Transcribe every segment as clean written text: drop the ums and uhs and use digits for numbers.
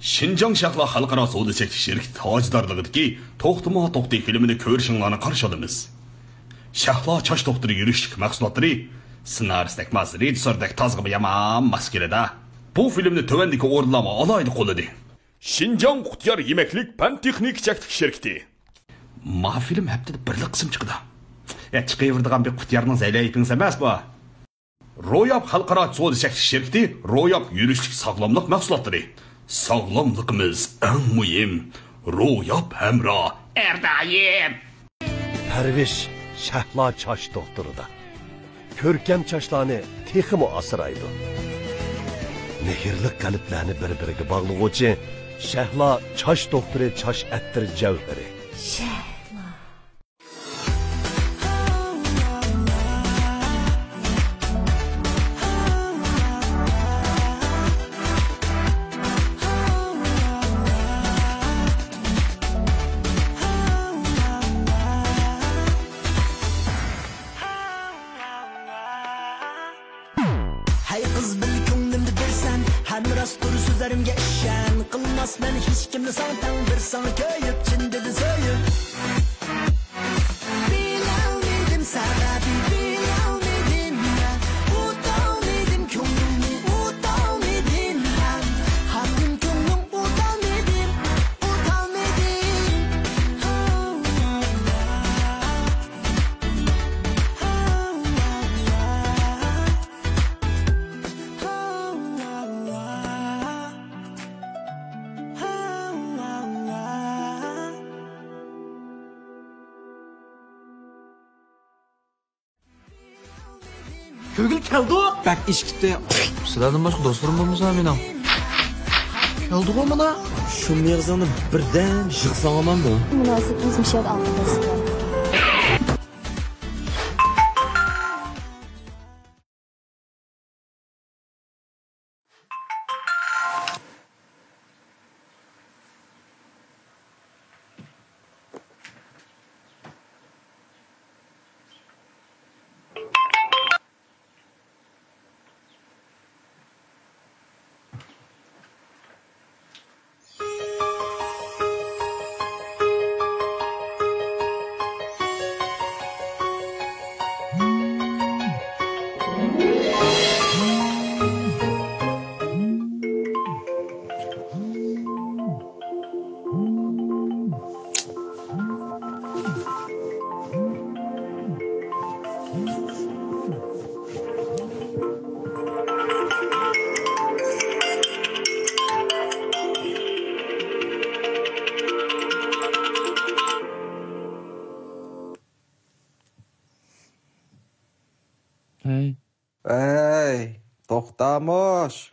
Шинжаң Шахла халқара сауда шеркет таждарлығыдaki Тоқтыма Тоқти filmini көрішіңланы қаршалымыз. Шахла чаш доқтыры yürüşlük mahsulatları, ssenaristlik mas, rejissördek tazgımı yaman maskelede. Bu filmni tövendeki orlama alaydı qoladı. Шинжаң Құтияр yemeklik pan texnik çektik şirketi. Ma film hepte birli qism çıkıdı. Çıkıverdiğen bir Құтиярның zəyləyipiniz emas bu. Royab halqara sağda şekil şirketi, Royab yürüşlük sağlamlık mahsulatları. Sağlamlığımız en mühim. Royab hemra erdayim. Perviş Şahla çaş doktoru da. Körkem çaşlarını teximi asıraydı. Mehirlik kaliplerini birbirine bağlığı Şahla çaş doktoru çaş ettir cevheri. Hey kız bir ko'nglimni bersan, ham rost tur so'zlarimga ishon. Qilmasman hech kimni santan, bir sana ko'yib chin dedi so'yib. Bilolmadim sababi, bilolmadim men. O'tolmadim ko'nglimni, o'tolmadim men. Hamdim ko'nglim o'tolmadim, o'tolmadim. Kögül keldi o. Bak iş gitti. Sizlerden başka dostlarım olmasa benim. Keldi o mana. Şu mevzunu birden yıksanamam bu. Münasebetimiz Michel altındasın. Hey. Ey, to'xtamosh.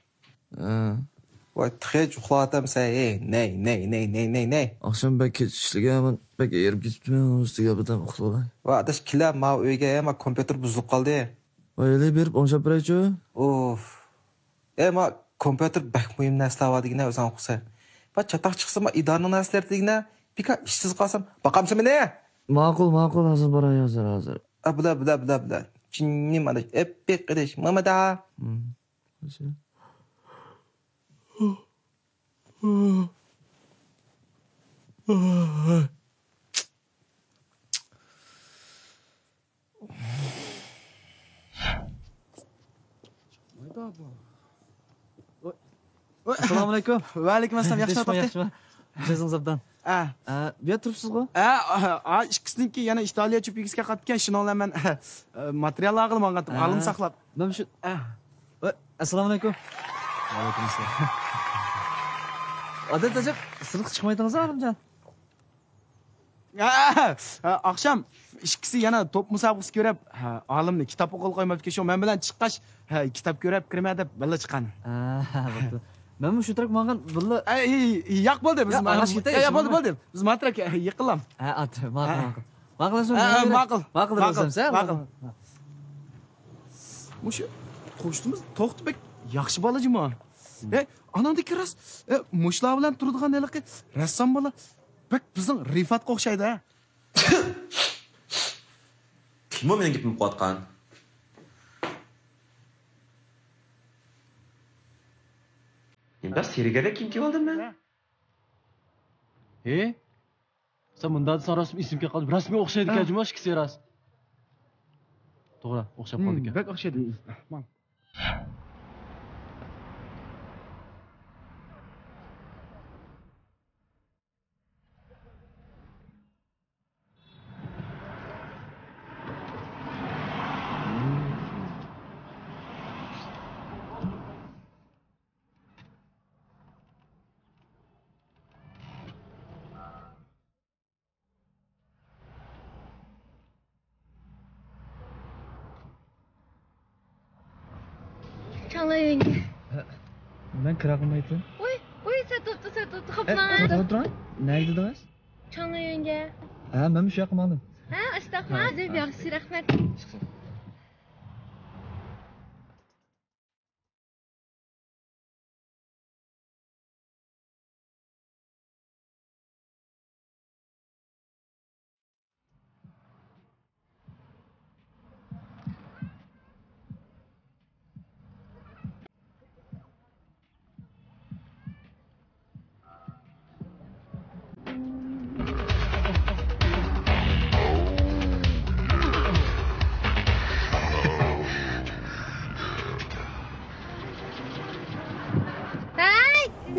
Voy, tixech uxlatam sen. Ney. Akşam ben keçişliga bak erib ketibman, ustiga bitam uxlolay. Va, adash kelib, ma uyga ham kompyuter buzilib qoldi. Voy, berib o'nshab biraychi. Of. Ma kompyuter bak muhim narsalardigina o'zing o'qisa. Va chataq chiqsa, ma idoraning narsalardigina pika ishsiz qolsam, baqamsan meni? Ma'qul, hozir boray, hozir. Bila. Chinni mana epik qidish, mamada. Assalomu alaykum. Va alaykum assalom. Yaxshi Yaxshi. Jazon zabdan. Bu yerda turibsiz-ku? Ikkisininki yana Italiya chupigisiga qatgan, shuningdan men materiallar qilib olgandim, alim saqlab. Men shu Assalomu alaykum. Alaykum assalom. Odat ajab, sirq chiqmaydingiz, Alimjon. Akşam ikkisi yana top musobaqasi ko'rib, olimni kitob o'qib qo'ymabdi, shu men bilan chiqqach, kitob ko'rib kirma deb billa chiqqan. Bo'pti. Men shu taraf ma'qul billa. Yo'q bo'ldi biz. Bo'ldi. Biz matrak yiqilam. Ma'qul. Ma'qulsan. Ma'qul. Mushu qo'shnimiz To'xtibek yaxshi bolajimi? Anandagi ras mushlar bilan turadigan neliqi rassom bola. Bak bizning Rifatga o'xshaydi. Kim o mening gapimni qilayotgan? Ben Serige'de kim oldim ben? Sen bundan sonra isimga qolib, rasmiy o'xshaydi ekan, jumosh ikisi ras. To'g'ri, o'xshab qoldi ekan. Bak o'xshaydi. Mana. Changla yenge. Ben kira qilmayapman. Voy, satibdi, xo'pmi? To'g'ri. Nima dedingiz? Changla yenge. Ha, men shu yoqqa qilmadim. Ha, istaqmat, deb yaxshi, rahmat.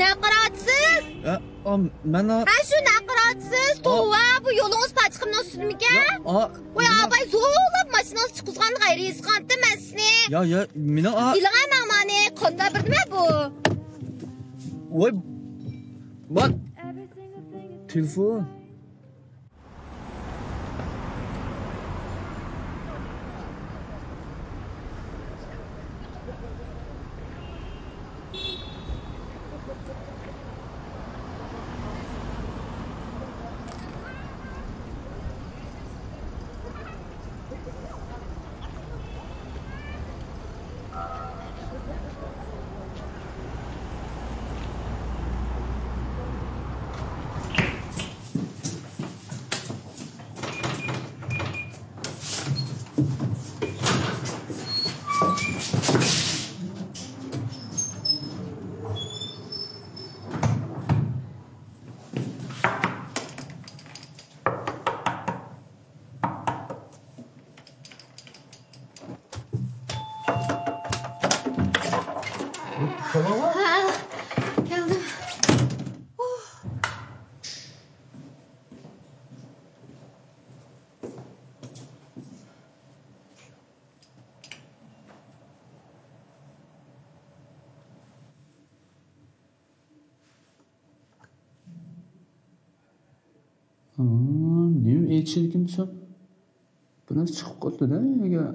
Naqaratsiz? Men Ha, shu naqaratsiz. To'g'ri, bu yo'lingiz pachiqimdan sudmikan? Voy, abay zo'rlab mashinasi chiqizgan g'ayri esqantdi men sizni. Ya, meni Ilg'ay mani, qanday birdimi bu? Voy. Bak. Telefon. Geldim. Nima aytishim desam, bu narsa chiqib qoldi-da, nega?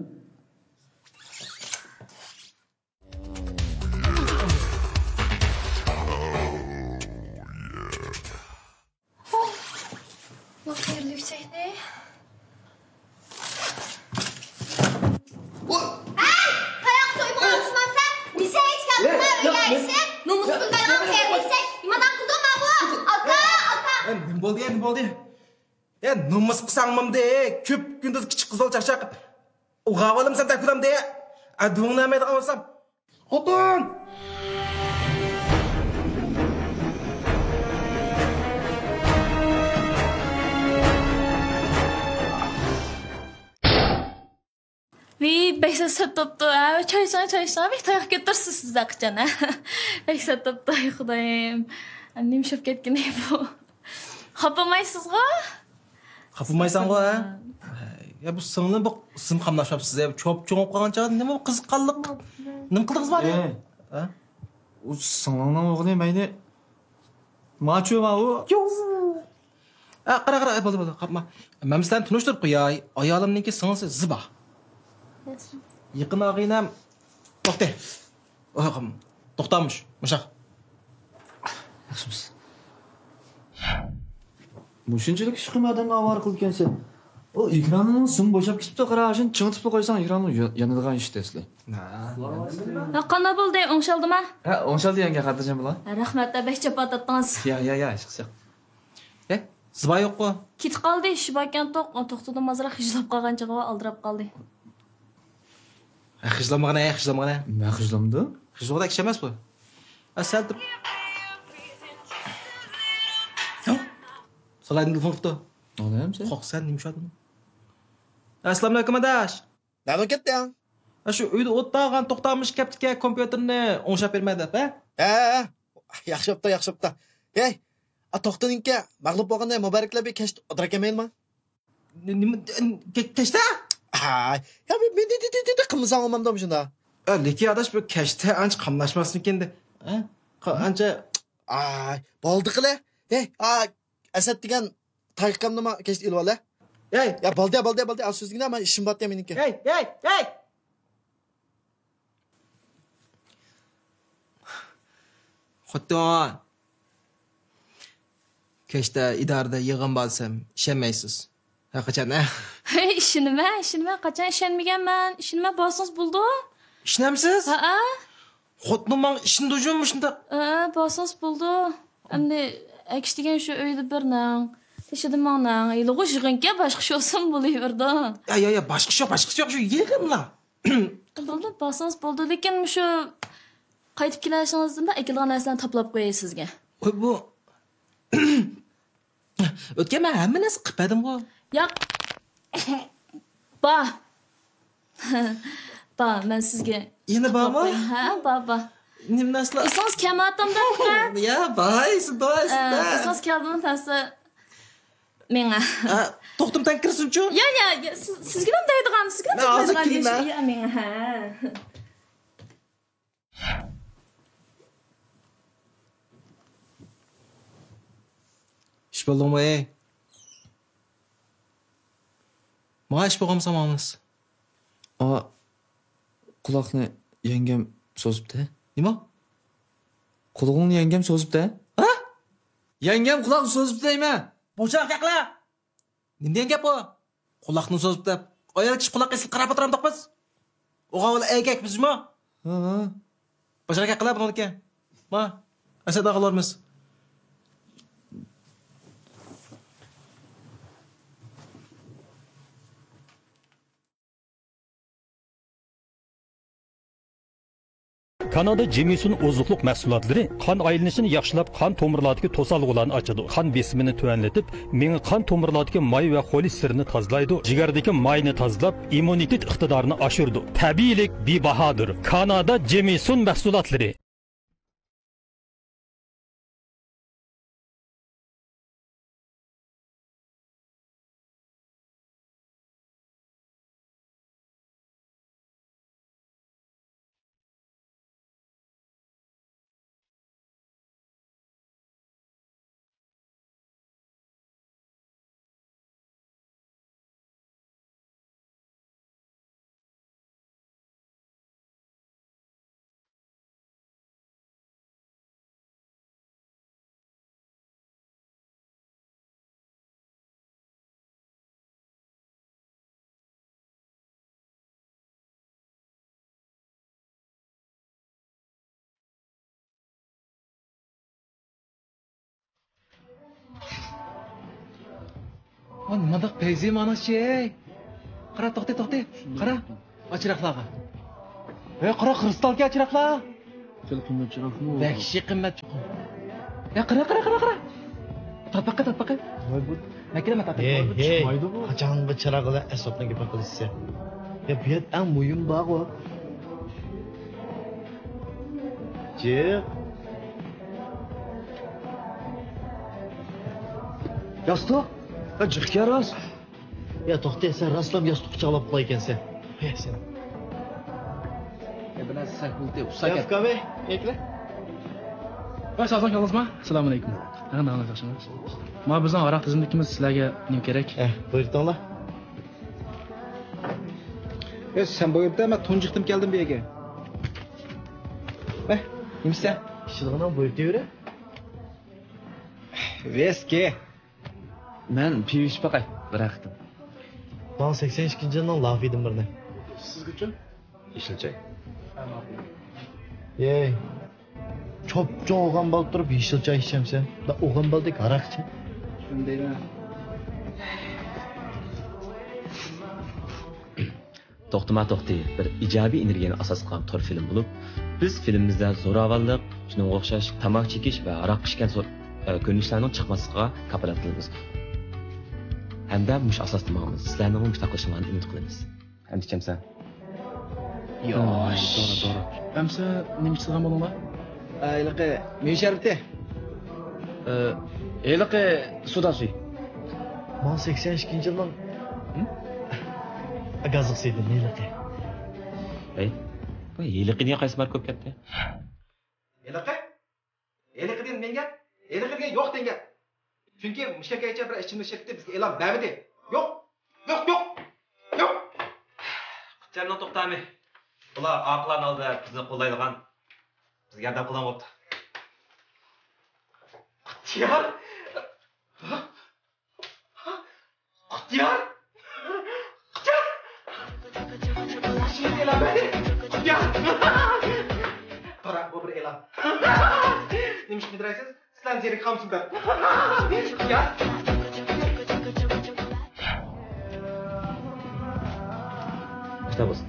Bak yerli yüksek ne? Kayak soyma alışmam sen. Lise hiç geldin mi öyle yersin? Namusu bilmeden kayak yüksek. İmadan kıldın mı bu? Aka. Nima bo'ldi? Nomus qilsangmamda, ko'p kunduz kichik qizil chaqchaq. Uyg'ab olamsan takulamda. Advongni olmaydigan bo'lsam. Xotin! Vi beksa satıptı. Çay. Bir tayak götürsün siz akçana. Beksa satıptı. Xudayım. Annem şöp ketkin bu. Xapamaysız mı? Xapmaysan go, ha? Ya bu singlim bu sim qamlashmabsiz, ya chop cho'ngib qolgan chog'da nima qiziqqanlik? Nima qildingiz bari? Ha? O singlimning o'g'li mayli. Macho'ma u. Qara, bo'ldi, qapma. Men sizlarni tunishtirib qo'yay. Ayolimniki singilsi Ziba. Yaqin og'inam to'xta. To'xtamış. Mushaq. Yaxshimiz. Bu shunchalik ish qilmadan avvar qilgansan. O ekranning sim bo'shab ketibdi, qarashin chingitib qo'ysan, ekranni yanadigan ish tesli. Qana bo'ldi, o'ngshaldimi? Ha, o'ngshal deganga xotirjam bo'la. Rahmat, bek chapot atdingiz. Ya, ishqisiq. Ziba yo'q-ku. Ketib qoldi, ish bo'lgan to'xtadim, mazra xijlab qolgan chig'i aldirab qoldi. Xijlamag'ana. Men xijlamdi? Xijloqda ish emas bu. Sal turib. Salaydın telefon tuttu. Anlayam sen? Qoq sen nimşadın? Assalomu alaykum adash. Nima ketdi ya? Shu uyda o'tdagan to'xtamış kaptika kompyuterni o'ngshab bermadi, ha? Ha. Yaxshibdi. Hey, to'xtaninka mag'lub bo'lganda muboraklar be kech o'tirakemaymi? Nima kechda? Ha, ya men dedi qilmasam olmamda shunda. Lekin adash bu kechda ancha qamlashmasin ekanda. Ha? Ancha bo'ldi qila. Hey, Asad degan taqiqam nima kech ilib ola. Hey, ya bo'ldi. So'zingda men ishim bor meniki. Hey. Xotton. Kechda idorada yig'in bo'lsam, ishonmaysiz. Qachon? İşi nima? Qachon ishonmaganman? Ishi nima bosingiz bo'ldi? Ishnamsiz? Ha. Xotnim men ishni dojum shunda. Bosingiz bo'ldi. Endi akish degan shu uyda birning. Teshidimman, ilg'ush yig'inga boshqa shu olsin bo'laverdi. Ya, boshqa yo'q, shu yig'inlar. Bo'ldi, bosingiz bo'ldi, lekin shu qaytib kelishingizda akilgan narsalarni to'plab qo'yay sizga. Bu o'tgan men hamma narsa qilmadim-ku. Yo'q. Ba, men sizga. Yana bormi? Ha, ba. Nima narsalar? Siz kamatimda. Ya, baysiz. Siz keldim tasa. Menga. To'xtamdan kirsin-chu? Ya, sizga ham deydigan, Ya, menga. Ha. İş bo'ldimi, ey? Mana ish bo'lgan samamiz. Quloqni yengam so'zibdi. Nima? Quloqni yengam so'zibdi. Ha? Yengam quloqni so'zibdi deymi? Bo'shaq gaplar. Nima degan gap bu? Quloqni so'zibdi. Oyatish quloq esil qarab o'tiramdiq biz. O'g'il egak bizmi? Ha. Bo'shaq gaplar buniki. Ma, Asad og'alarimiz. Kanada Jemison ozuqluq mahsulotlari qon aylanishini yaxshilab, qon tomirlaridagi to'salg'ularni ochadi, qon besimini tuvanlatib, menga qon tomirlaridagi may va xolesterinni tozalaydi, jigardagi mayni tozalab, immunitet iqtidorini oshirdi. Tabiiylik bebahodir. Kanada Jemison mahsulotlari. Nimadak peyzi mana şey. Qara to'xta. Qara. Ochiraqlarga. Qara kristalga ochiraqlar. Qimmat chiroqmi? Vahshiy qimmat chiroq. Qara. Tatbaqa. Voy bu. Makina Chiqmaydi bu. Qachongi chiroqlar asabdan gap qilishsa. Ya bu yer eng muhim bog' u. Chiq. Yostiq. Chiqga rost. Ya to'xta, sen rostlam yostiq quchoqlab qo'y ekansan. Sen. Bilan sakbulti usaga. Yafkami, ekla. Voy, sog'lom qoldingizmi? Assalomu alaykum. Qanday yaxshimisiz? Men bizning aroq tizimlikimiz sizlarga nima kerak? Buyurtinglar. Sen bu yerda men tunjiqdim keldim bu yerga. Nimsa? Ishlig'idan buyurtavera. Veske. Men pivish baqay, bıraktım. Ben 82-yildan laf edim birni. Sizgacha? Yeşilchay. Yey. Chop-chop o'g'an bo'lib turib yeşilchay ichsamsan, da o'g'an bo'ldek aroqchi. Shundaymi? To'xtama-to'xti bir ijobiy energiyani asos qilgan tor film bo'lib, biz filmimizda zo'ravonlik, shunga o'xshash tamoq chekish va aroq ichgan ko'rinishlarning chiqmasligiga kafolat qilamiz. Hamda mush asosda ma'miz. Sizlarning ham taqilishinglarni umid qilamiz. Hamda kimsan? Yosh. To'g'ri. Hamsa nima chiqgan bo'linglar? Ayliqi, mesharibdi. Eliqi sudan suy. Men 82-yildan gazıqsıydı neliqi. Ey, bu eliqi niye qaysi mar ko'p ketdi? Eliqi? Eliqi degan menga, eliqi degan yo'q denga. Chunki mushakaycha bir ichimlik shirkati bizga e'lon berdi. Yo'q. Qutchamdan to'xtamay. Ular aqlan oldi bizni qo'llaydigan. Bizga yordam qilan bo'pti. Qutiyar? Qutiyar? Şimdi e'lon berdi. Qutiyar. Qara, bu bir e'lon. Nima qidiraysiz? Sizlarni zerik qamsizlar. Qutiyar. Kitap olsun.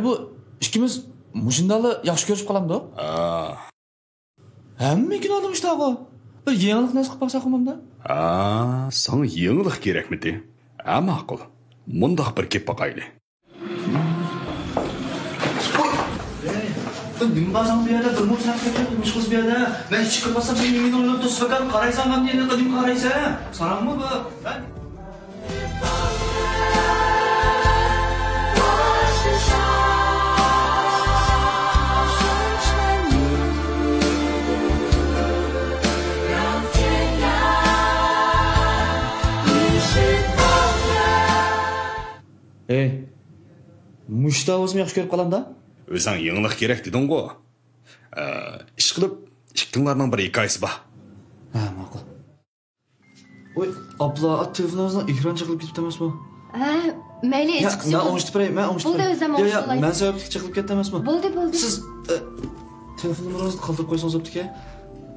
Bu ikimiz mushundalı yaxshi ko'rishib qolamdi. Hamma kinoda mushtaqa. Bir yangilik nasib qilib baqsa qilmamda. Sana yangilik kerakmidi? Ma'qul. Mundaq bir kep baqayli. Nima bazan bu yerda bir mutlaq ketib bu yerda. Men chiqib qolsam sen meni o'ylab to'sfagan qaraysan, men endi qadim qaraysan. Sarangmi bu? Mushta o'zim yaxshi ko'rib qolamda. O'zing yangilik kerak deding-ku. Ish qilib, ikkinlarning bir hikoyasi bor. Ma'qul. Oy, abla, telefoningizdan ekran chiqib ketibdi emasmi? Mayli, chiqsin. Men o'ngishtirib beray, men o'ngishtirib. Bo'ldi, o'zim o'ngishtirib. Men sababli chiqib ketdi emasmi? Bo'ldi. Siz telefon nomeringizni qoldirib qo'ysangiz bo'pti-ku.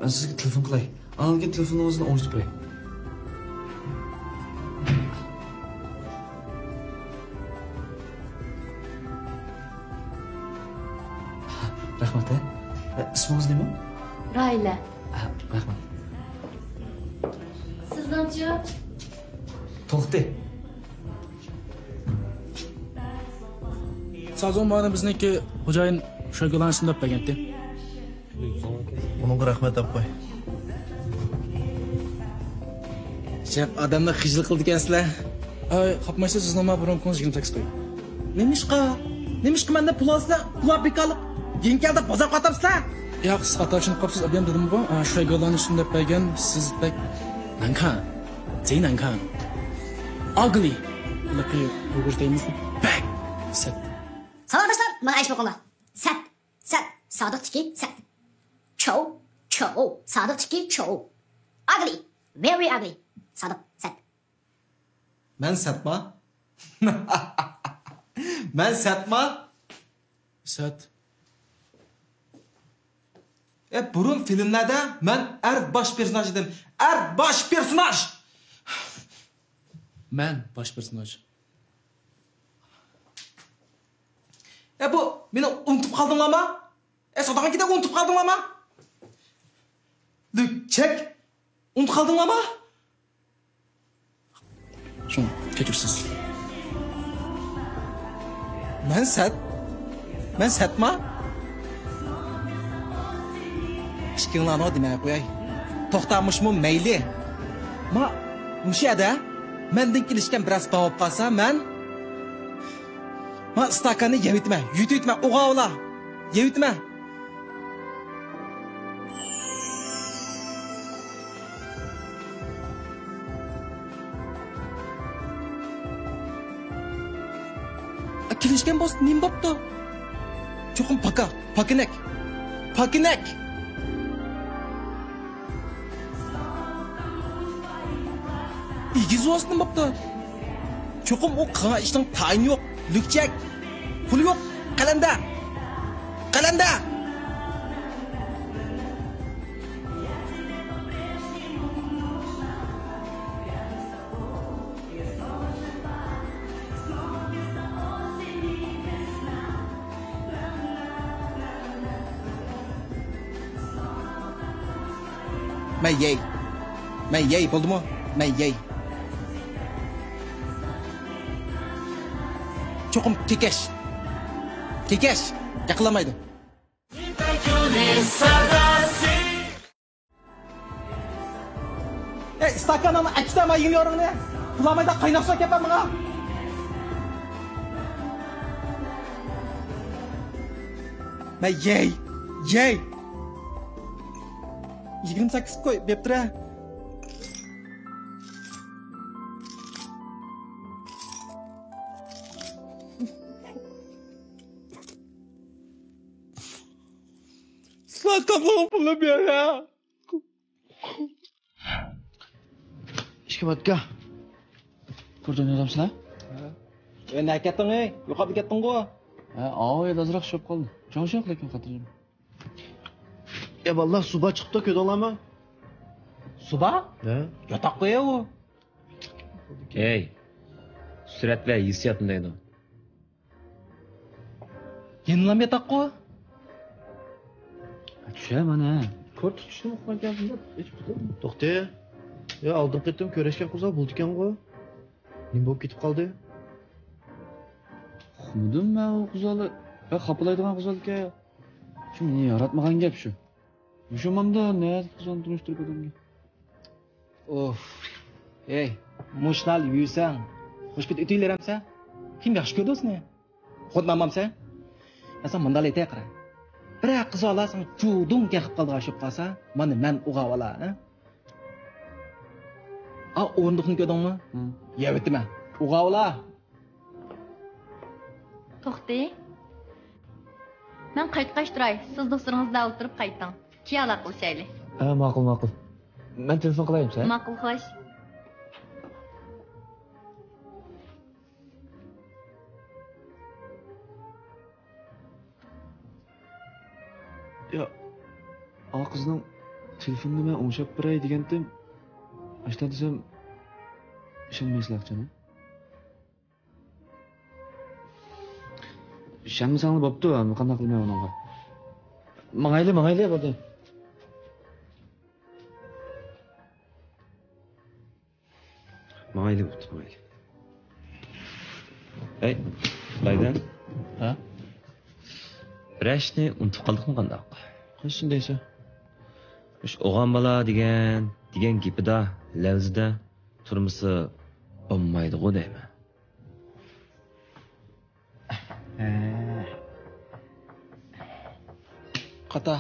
Men sizga telefon qilay. Analga telefoningizni o'ngishtirib beray. Rahmat. İsmingiz nima? Rayla. Rahmat. Sizdan-chi? To'xta. Sazon bana bizniki xo'jayin shogirdlarni sinab bergandi. Uningga rahmat deb qo'y. Shef odamni xijil qildi ekansizlar. Qopmaysiz, siz nima bronkongiz 28 qo'y. Nima menda pul olsizlar? Pul bekalik. Yengelda bozor qatamsizlar. Yo'q, siz xato tushunib qolibsiz. Abiyam dedim-ku, shogirdlarni sinab bergan siz bek nankan. Nankan. Ugly. Laqi Google deymiz. Bek. Set. Arkadaşlar, bana ayış bakınlar. Set. Sadık tiki, set. Çoğu. Sadık tiki, çoğu. Ugly. Very ugly. Sadık, set. Ben satma. Ben satma. Sat. Burun filmlerde ben baş personaj edim. Baş personaj. Ben baş personaj. Bu beni unutup kaldın ama? Sodan gidip unutup kaldın ama? Çek. Unutup kaldın ama? Şunu kechirsiz. Ben satma. Ishkinglarni demay qo'yay. To'xtamushmi mayli. Mush yerda mendan kelishgan biroz tavop qolsa men stakanni yeyitma, yutitma, o'g'avla. Yeyitma. Kelishgan bo'lsa nim bo'pti? Cho'qim pakinak. İgiz olsun bo'pti. Cho'qim o qilgan ishning tayini yo'q, lukchak. Puli yo'q, qalanda. Men yey bo'ldimi? Men yey. Cho'qim kekesh. Yaqinlamaydi. Stakanını akitama yiyorum ne? Bulamayda qaynaqsa kepa mına. Men yey. 28 koy, beptira. Kafam pula bir ya. İşkimatga. Ko'rding odamsizlar? Ne ketding ey? Yo'qolib ketding ku. Ey, azroq tushib qoldi. Jo'shaq lekin xotirjam. Vallahi suba chiqdi, ko'd olaman. Suba? Yotoq qo'ya u. Ey. Surat va hissiyotindaydi. Yenilam yotoq qo'y. Tusham ana. Ko'rt tushdim uxlaganimda hech bildim. To'xta. Ya oldin ketdim, ko'rishgan qizlar bo'ldi ekan-ku. Nim bo'lib ketib qoldi? Xuddim men u qizlarni xapalaydigan qizlarga. Shu meni yaratmagan gap shu. Mushumamda ne qizon tunishtirib odamga. Of. Ey, mushnal yuysan. Xo'sh ket ütüyleramsa? Kim yaxshi ko'rdingmi? Xodmamamsa? Asa mundal aytay qara. Bir qiz olasan, chudung qilib qoldi ashib qolsa, mana men uga ola, ha? O'rindiqni ko'rdingmi? Yevitma. Uga ola. To'xta. Men qaytqashtiray. Siz do'stingizda o'tirib qayting. Keyin qilishaylik. Ma'qul. Men telefon qilaymi sen? Ma'qul xo'sh. Ya, qizning telefonini men o'shab biray degandim. Ashta desam ishonmaysizlar-chi? Ishonmasanglar bo'pti, qanday qilmayman unga. Mangayli bo'ldi. Mayli. Ey, Laydan. Ha? Birashni unutib qoldingmi qandoq? Qanday deysan? O'sh o'g'an bola degan gapida, lavzida turmisi bo'lmaydi-ku deyman. Qata.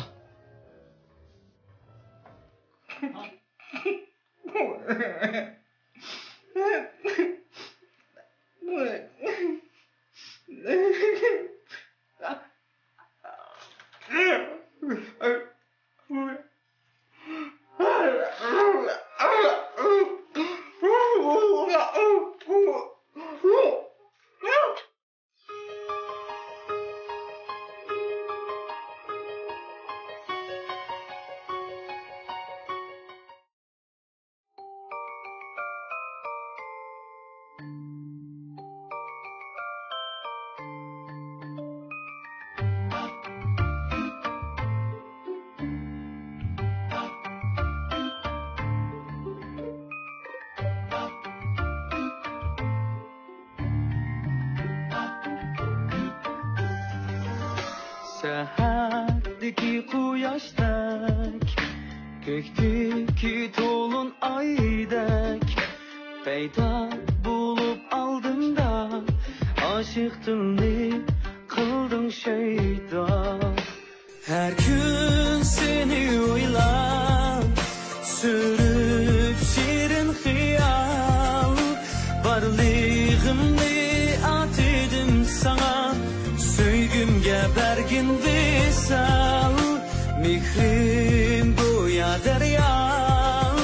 Sahardaki quyoshdak, ko'kdagi to'lin oydak, paydo bo'lib oldimda, oshiq dilni qilding shaydon. Her gün seni o'ylab, sürüp shirin xiyol, barlig'imni atidim sana. gebergin visal mihrim goya derya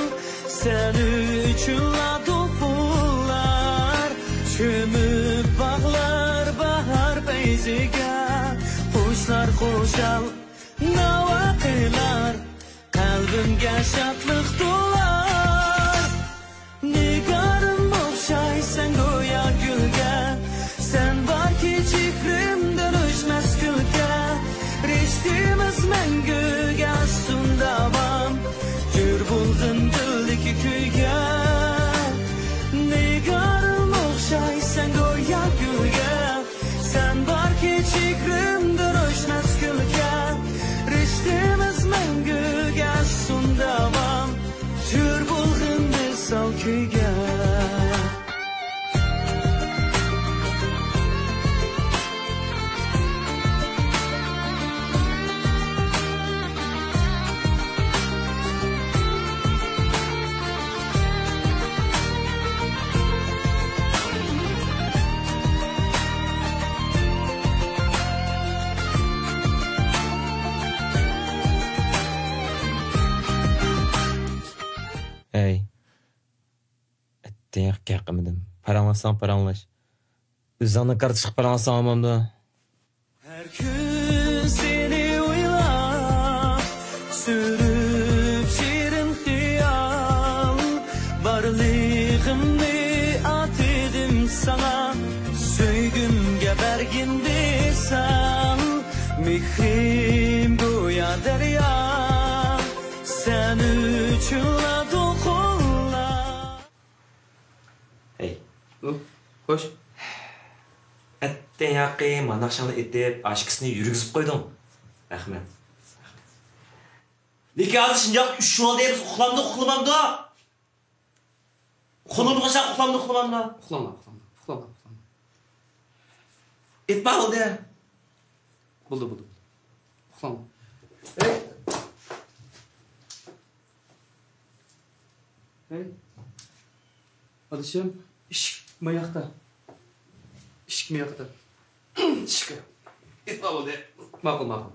sen üçünla topular çömüp bağlar bahar beyziga kuşlar koşal navakilar kalbimga şatlık dolar nigarım okşaysan goya gülge sen var ki çikrimden öşmez gülge reştimiz mengüge sundavam jür bulgın dildeki kuyga nigarım okşaysan goya gülge sen var ki çikrimden öşmez gülge reştimiz mengüge sundavam jür bulgın misal kuyga Ey. Ettiğin kâkımıdım. Paranlasan paranlaş. Üzerine karışık paranlasan amamda. Her gün seni uylar, sürüp şirin hıyal. Varlığımı at edim sana, söygüm gebergin desem. Mihrim goya derya, sen üçünla dokunlar. Hey. Hoş. Etten yaqqı manaqşanı etip aşkısını yürügüzüp koydun. Rahmet. Neki azı şıncaq 3 yıl deyip uxlamdı uxlamamdı. Uxlamdı uxlamamdı. Uxlama. Etme oldu. Buldu. Uxlama. Hey. Alışım. İşik mayakta. İşik. Etme oldu. Makul.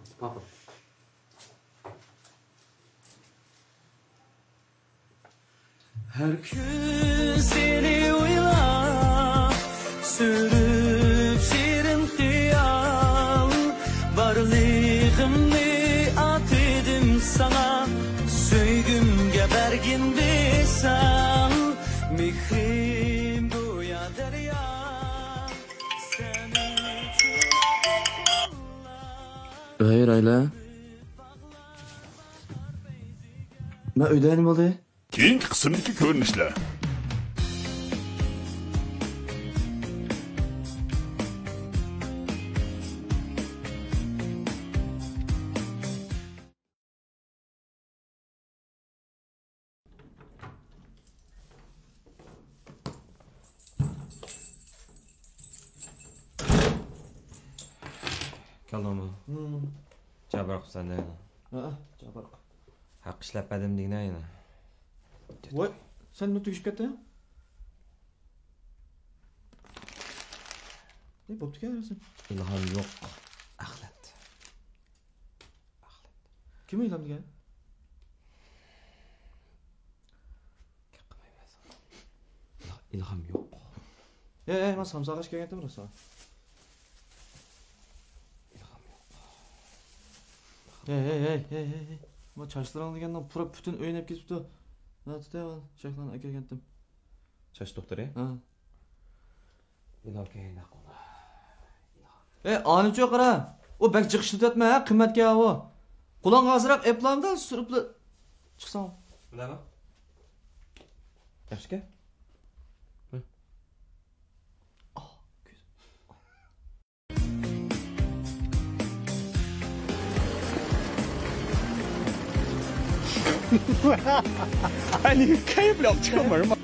Her gün seni uylar, sürüp şirin hıyal. Varlığımı at edim sana, söygüm gebergin desem. Mihrim goya derya, sen Hayır Ayla. Ben ödenim oldu. Keyingi qismdagi ko'rinishlar. Kalmamı. Jabroq sende. Jabroq. Haq ishlapadim degna yana. Voy, sen nima tugishib ketding? Ne bo'pti ekan? İlham yo'q. Axlat. Kim ilham degan? İlham yo'q. Men samsag'ash kelgandim rosa. Hey. Ma chachlaring degandan pura butun o'ynab ketibdi. Natda shayxdan aka kelgandim. Chash doktori? Ha. Ilokayna qo'la. Anicho qara. O bak chiqishlatma, ha, qimmatga o. Qulon azroq eplamda suribli chiqsam. Bilaman. Yaxshi-ku?哎，你开不了车门吗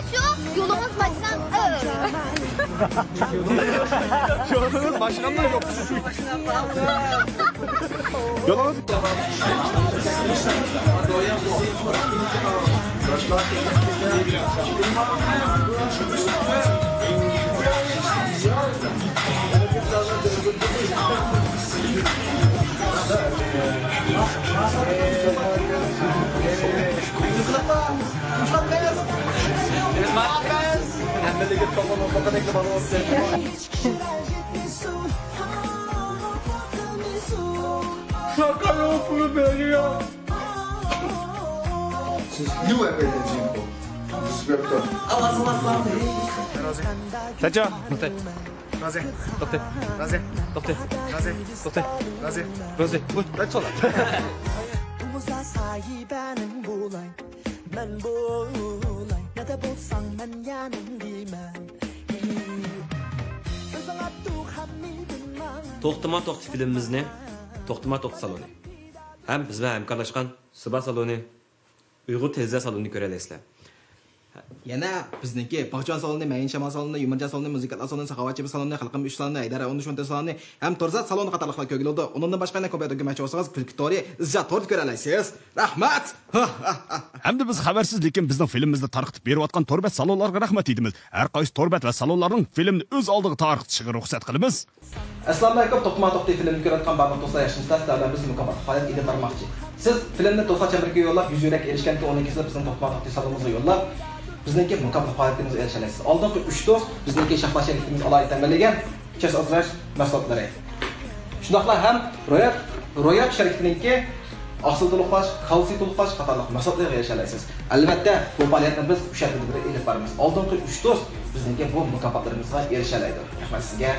？Şu yolumuz baştan. Yolunuz başkanlar yok. Yolunuz. Şaka yok mu böyle ya? You have been in Respecto. Taca. Razi. Doktor. Razi. Doktor. Razi. Doktor. Razi. Razi. Bu. Ben sola. Umuza sahibenin bulay. Ben bulay. Ne de bulsan ben yanındayım. To'xtama to'xti filmimizni To'xtama to'xti saloni ham biz bilan hamkorlashgan Suba saloni, Uyg'ur televizor salonini ko'ra olasizlar. Yana bizniki Paqjon saloni, Mayin Shamal saloni, Yumarja saloni, Muzikatlar saloni, Saxovatchi saloni, Xalqim 3 saloni, Aydara 13 saloni ham To'rzat saloni qatorliqlar ko'rildi. Undan boshqa yana ko'p o'rganmoqchi bo'lsangiz, Kulkitori izjat to'rt ko'ra olasiz. Rahmat. Hamda biz xabarsiz lekin bizning filmimizni tarqitib berayotgan To'rbat salonlarga rahmat deymiz. Har qaysi To'rbat va salonlarning filmni o'z oldiga tarqitishiga ruxsat qilamiz. Assalomu alaykum. To'xtama to'xti filmini ko'rayotgan barcha do'stlar, yaxshimisizlar? Biz mukofot faoliyat ilib bormoqchi. Siz filmni To'xta Chamberga yo'llab, 100 yurak erishganki 12 bizning To'xtama to'xti salonimizga yo'llab, bizniki mukofot faoliyatimizga erishasiz. Oldingi 3 do'st bizniki shaxmat sherikimiz alohida tanlagan kes azrash mahsulotlari. Shundoqla ham ro'yab sherikiniki oqsil to'liqlash, kalsiy to'liqlash qatorliq mahsulotlarga erishasiz. Albatta, bu faoliyatni biz o'sha yerda ilib boramiz. Oldingi 3 do'st bizniki bu mukofotlarimizga erishadi. Rahmat sizga.